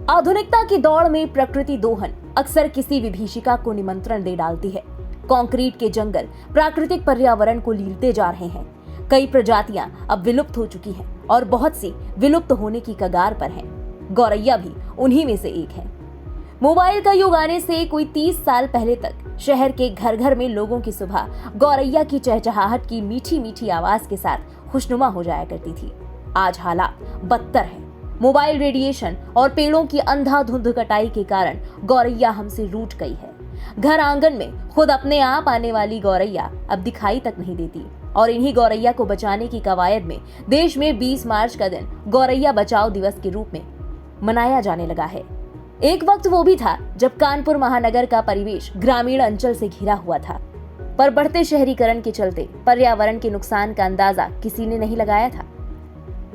आधुनिकता की दौड़ में प्रकृति दोहन अक्सर किसी विभीषिका को निमंत्रण दे डालती है। कंक्रीट के जंगल प्राकृतिक पर्यावरण को लीलते जा रहे हैं। कई प्रजातियां अब विलुप्त हो चुकी हैं और बहुत सी विलुप्त होने की कगार पर हैं। गौरैया भी उन्हीं में से एक है। मोबाइल का युग आने से कोई 30 साल पहले तक शहर के घर घर में लोगों की सुबह गौरैया की चहचहाहट की मीठी मीठी आवाज के साथ खुशनुमा हो जाया करती थी। आज हालात बदतर है। मोबाइल रेडिएशन और पेड़ों की अंधाधुंध कटाई के कारण गौरैया हमसे रूठ गई है। घर आंगन में खुद अपने आप आने वाली गौरैया अब दिखाई तक नहीं देती और इन्हीं गौरैया को बचाने की कवायद में देश में 20 मार्च का दिन गौरैया बचाओ दिवस के रूप में मनाया जाने लगा है। एक वक्त वो भी था जब कानपुर महानगर का परिवेश ग्रामीण अंचल से घिरा हुआ था, पर बढ़ते शहरीकरण के चलते पर्यावरण के नुकसान का अंदाजा किसी ने नहीं लगाया था।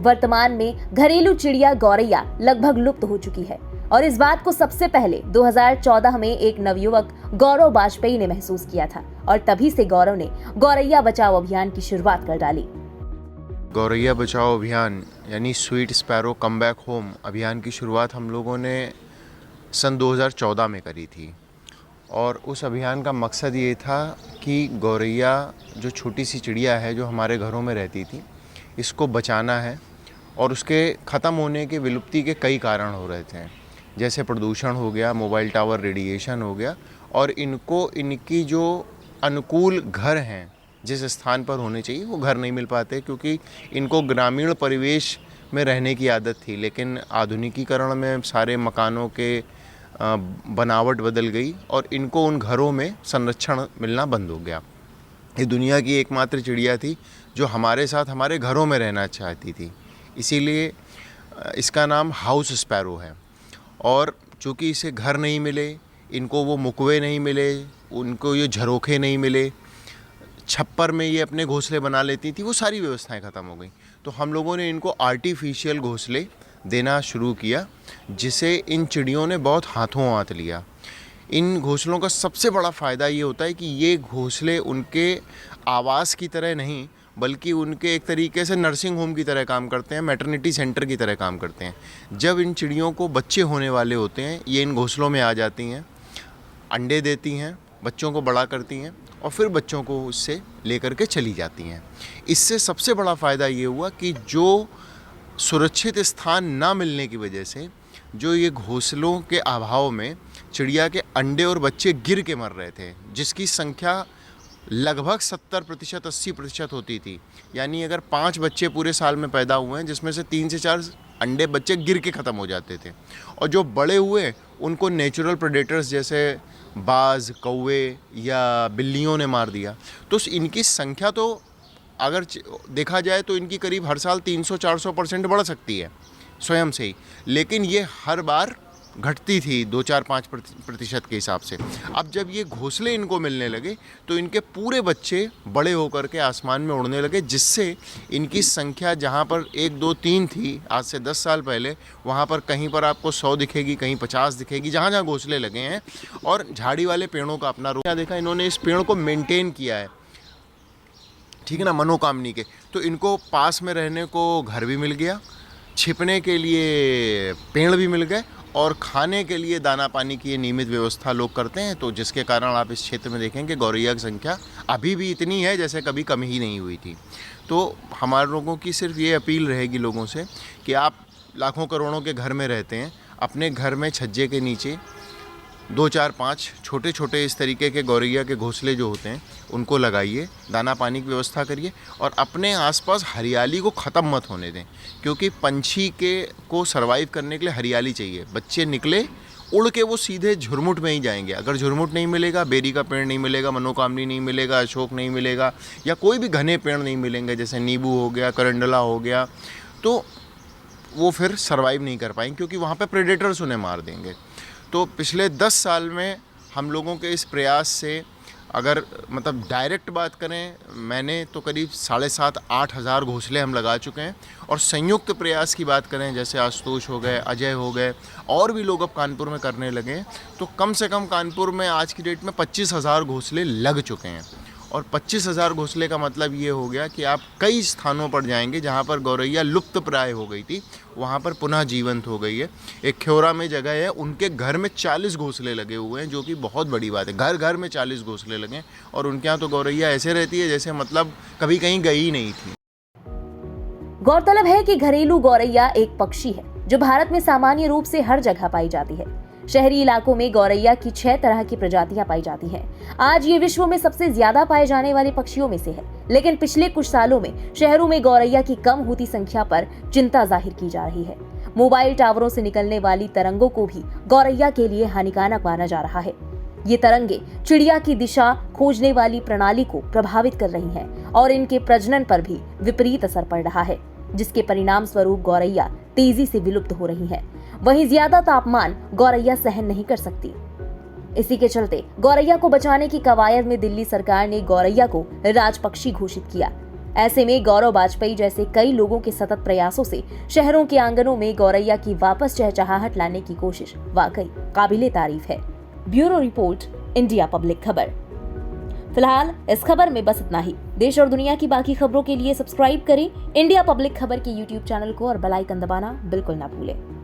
वर्तमान में घरेलू चिड़िया गौरैया लगभग लुप्त हो चुकी है और इस बात को सबसे पहले 2014 में एक नवयुवक गौरव वाजपेयी ने महसूस किया था और तभी से गौरव ने गौरैया बचाओ अभियान की शुरुआत कर डाली। गौरैया बचाओ अभियान यानी sweet sparrow come back home अभियान की शुरुआत हम लोगों ने सन 2014 में करी थी और उस अभियान का मकसद ये था कि गौरैया जो छोटी सी चिड़िया है जो हमारे घरों में रहती थी, इसको बचाना है। और उसके ख़त्म होने के विलुप्ति के कई कारण हो रहे थे, जैसे प्रदूषण हो गया, मोबाइल टावर रेडिएशन हो गया, और इनको इनकी जो अनुकूल घर हैं जिस स्थान पर होने चाहिए वो घर नहीं मिल पाते, क्योंकि इनको ग्रामीण परिवेश में रहने की आदत थी। लेकिन आधुनिकीकरण में सारे मकानों के बनावट बदल गई और इनको उन घरों में संरक्षण मिलना बंद हो गया। ये दुनिया की एकमात्र चिड़िया थी जो हमारे साथ हमारे घरों में रहना चाहती थी, इसीलिए इसका नाम हाउस स्पैरो है। और चूँकि इसे घर नहीं मिले, इनको वो मुकवे नहीं मिले, उनको ये झरोखे नहीं मिले, छप्पर में ये अपने घोंसले बना लेती थी, वो सारी व्यवस्थाएं ख़त्म हो गई। तो हम लोगों ने इनको आर्टिफिशियल घोंसले देना शुरू किया, जिसे इन चिड़ियों ने बहुत हाथों हाथ लिया। इन घोंसलों का सबसे बड़ा फ़ायदा ये होता है कि ये घोंसले उनके आवास की तरह नहीं, बल्कि उनके एक तरीके से नर्सिंग होम की तरह काम करते हैं, मैटरनिटी सेंटर की तरह काम करते हैं। जब इन चिड़ियों को बच्चे होने वाले होते हैं, ये इन घोंसलों में आ जाती हैं, अंडे देती हैं, बच्चों को बड़ा करती हैं और फिर बच्चों को उससे लेकर के चली जाती हैं। इससे सबसे बड़ा फ़ायदा ये हुआ कि जो सुरक्षित स्थान ना मिलने की वजह से जो ये घोंसलों के अभाव में चिड़िया के अंडे और बच्चे गिर के मर रहे थे, जिसकी संख्या लगभग 70% 80% होती थी। यानी अगर 5 बच्चे पूरे साल में पैदा हुए हैं, जिसमें से 3 से 4 अंडे बच्चे गिर के ख़त्म हो जाते थे, और जो बड़े हुए उनको नेचुरल प्रेडेटर्स जैसे बाज, कौवे या बिल्लियों ने मार दिया। तो इनकी संख्या तो अगर देखा जाए तो इनकी करीब हर साल 300-400% बढ़ सकती है स्वयं से ही, लेकिन ये हर बार घटती थी 2-4-5% के हिसाब से। अब जब ये घोंसले इनको मिलने लगे तो इनके पूरे बच्चे बड़े होकर के आसमान में उड़ने लगे, जिससे इनकी संख्या जहाँ पर 1, 2, 3 थी आज से 10 साल पहले, वहाँ पर कहीं पर आपको 100 दिखेगी, कहीं 50 दिखेगी, जहाँ जहाँ घोंसले लगे हैं। और झाड़ी वाले पेड़ों का अपना क्या देखा, इन्होंने इस पेड़ को मेंटेन किया है, ठीक है ना, मनोकामनी के। तो इनको पास में रहने को घर भी मिल गया, छिपने के लिए पेड़ भी मिल गए, और खाने के लिए दाना पानी की नियमित व्यवस्था लोग करते हैं। तो जिसके कारण आप इस क्षेत्र में देखेंगे गौरैया की संख्या अभी भी इतनी है जैसे कभी कम ही नहीं हुई थी। तो हमारे लोगों की सिर्फ ये अपील रहेगी लोगों से कि आप लाखों करोड़ों के घर में रहते हैं, अपने घर में छज्जे के नीचे 2, 4, 5 छोटे छोटे इस तरीके के गौरैया के घोंसले जो होते हैं उनको लगाइए, दाना पानी की व्यवस्था करिए, और अपने आसपास हरियाली को ख़त्म मत होने दें, क्योंकि पंछी को सरवाइव करने के लिए हरियाली चाहिए। बच्चे निकले उड़ के वो सीधे झुरमुट में ही जाएंगे। अगर झुरमुट नहीं मिलेगा, बेरी का पेड़ नहीं मिलेगा, मनोकामनी नहीं मिलेगा, अशोक नहीं मिलेगा, या कोई भी घने पेड़ नहीं मिलेंगे जैसे नींबू हो गया, करंडला हो गया, तो वो फिर सरवाइव नहीं कर पाएंगे, क्योंकि वहाँ पर प्रेडेटर्स उन्हें मार देंगे। तो पिछले 10 साल में हम लोगों के इस प्रयास से, अगर मतलब डायरेक्ट बात करें, मैंने तो करीब 7,500-8 हज़ार घोंसले हम लगा चुके हैं, और संयुक्त प्रयास की बात करें जैसे आशुतोष हो गए, अजय हो गए, और भी लोग अब कानपुर में करने लगे हैं, तो कम से कम कानपुर में आज की डेट में 25,000 घोंसले लग चुके हैं। और 25,000 घोंसले का मतलब ये हो गया कि आप कई स्थानों पर जाएंगे जहाँ पर गौरैया लुप्त प्राय हो गई थी, वहाँ पर पुनः जीवंत हो गई है। एक ख्योरा में जगह है, उनके घर में 40 घोंसले लगे हुए हैं, जो कि बहुत बड़ी बात है। घर घर में 40 घोंसले लगे, और उनके यहाँ तो गौरैया ऐसे रहती है जैसे मतलब कभी कहीं गई ही नहीं थी। गौरतलब है कि घरेलू गौरैया एक पक्षी है जो भारत में सामान्य रूप से हर जगह पाई जाती है। शहरी इलाकों में गौरैया की 6 तरह की प्रजातियां पाई जाती हैं। आज ये विश्व में सबसे ज्यादा पाए जाने वाले पक्षियों में से है, लेकिन पिछले कुछ सालों में शहरों में गौरैया की कम होती संख्या पर चिंता जाहिर की जा रही है। मोबाइल टावरों से निकलने वाली तरंगों को भी गौरैया के लिए हानिकारक माना जा रहा है। ये तरंगे चिड़िया की दिशा खोजने वाली प्रणाली को प्रभावित कर रही हैं और इनके प्रजनन पर भी विपरीत असर पड़ रहा है, जिसके परिणाम स्वरूप गौरैया तेजी से विलुप्त हो रही हैं। वहीं ज्यादा तापमान गौरैया सहन नहीं कर सकती। इसी के चलते गौरैया को बचाने की कवायद में दिल्ली सरकार ने गौरैया को राजपक्षी घोषित किया। ऐसे में गौरव वाजपेयी जैसे कई लोगों के सतत प्रयासों से शहरों के आंगनों में गौरैया की वापस चहचहाहट लाने की कोशिश वाकई काबिले तारीफ है। ब्यूरो रिपोर्ट, इंडिया पब्लिक खबर। फिलहाल इस खबर में बस इतना ही। देश और दुनिया की बाकी खबरों के लिए सब्सक्राइब करें इंडिया पब्लिक खबर के YouTube चैनल को और बेल आइकन दबाना बिल्कुल ना भूलें।